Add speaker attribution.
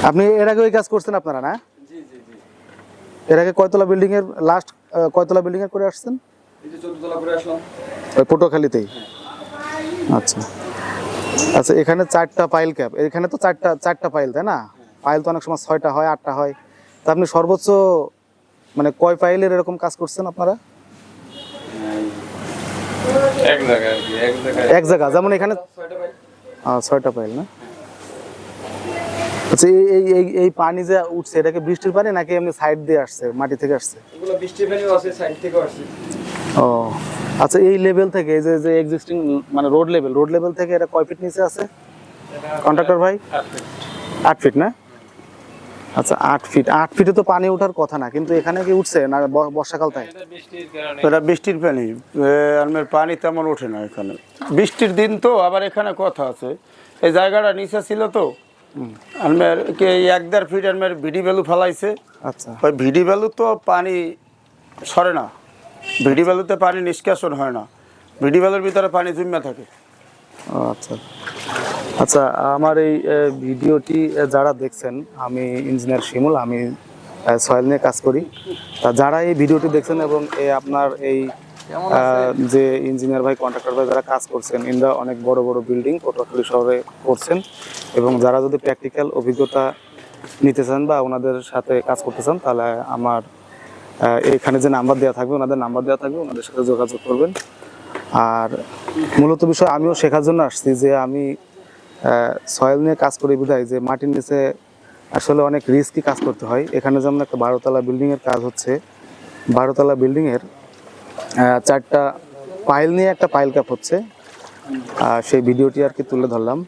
Speaker 1: আপনি এর আগে ওই কাজ করছেন আপনারা না?
Speaker 2: জি জি জি।
Speaker 1: এর আগে কয়তলা বিল্ডিং এর লাস্ট কয়তলা বিল্ডিং এর করে আসছেন?
Speaker 2: এই যে 14 তলা করে আসলাম।
Speaker 1: ওই পটুয়াখালীতেই। আচ্ছা আচ্ছা, এখানে 4টা পাইল ক্যাপ, এখানে তো 4টা পাইল, তাই না? পাইল তো অনেক সময় 6টা হয়, 8টা হয়। তা আপনি সর্বোচ্চ মানে কয় পাইলের এরকম কাজ করছেন আপনারা?
Speaker 2: এক জায়গায় আর কি,
Speaker 1: এক জায়গা, যেমন এখানে
Speaker 2: 6টা পাই।
Speaker 1: 6টা পাইল না? আচ্ছা, এই এই এই পানি যে উঠছে, এটা কি বৃষ্টির পানি নাকি এমনি সাইড দিয়ে আসছে, মাটি থেকে আসছে?
Speaker 2: এগুলো বৃষ্টির পানিও আছে, সাইড থেকেও আসছে।
Speaker 1: ও আচ্ছা, এই লেভেল থেকে এই যে এক্সিস্টিং মানে রোড লেভেল থেকে এটা কয় ফিট নিচে আছে কন্ট্রাক্টর ভাই? 8 ফিট না? আচ্ছা 8 ফিটে তো পানি ওঠার কথা না, কিন্তু এখানে কি উঠছে না বর্ষাকাল তাই?
Speaker 3: এটা বৃষ্টির পানি, আমার পানি তেমন ওঠে না এখানে, বৃষ্টির দিন তো। আবার এখানে কথা আছে, এই জায়গাটা নিচে ছিল তো, আমার কি 1-1.5 ফিট আমার ভিডি ভ্যালু ফেলাইছে।
Speaker 1: আচ্ছা,
Speaker 3: ওই ভিডি ভ্যালু তো পানি সরে না, ভিডি ভ্যালুতে পানি নিষ্কাশন হয় না, ভিডি ভ্যালুর ভিতরে পানি জমে থাকে।
Speaker 1: ও আচ্ছা আচ্ছা, আমার এই ভিডিওটি যারা দেখছেন, আমি ইঞ্জিনিয়ার শিমুল, আমি সয়েল নিয়ে কাজ করি। তা যারা এই ভিডিওটি দেখছেন এবং আপনার এই যে ইঞ্জিনিয়ার ভাই, কন্ট্রাক্টর ভাই যারা কাজ করছেন, ইনরা অনেক বড় বড় বিল্ডিং পটুয়াখালী শহরে করছেন, এবং যারা যদি প্র্যাকটিক্যাল অভিজ্ঞতা নিতে চান বা ওনাদের সাথে কাজ করতে চান, তাহলে আমার এখানে যে নাম্বার দেওয়া থাকবে, ওনাদের নাম্বার দেওয়া থাকবে, ওনাদের সাথে যোগাযোগ করবেন। আর মূলত বিষয় আমিও শেখার জন্য আসছি, যে আমি সয়েল নিয়ে কাজ করি বিধায় যে মাটির নিচে আসলে অনেক রিস্কি কাজ করতে হয়। এখানে যেমন একটা 12তলা বিল্ডিংয়ের কাজ হচ্ছে, 12তলা বিল্ডিংয়ের 4টা পাইল নিয়ে একটা পাইল ক্যাপ হচ্ছে, সেই ভিডিওটি আর কি তুলে ধরলাম।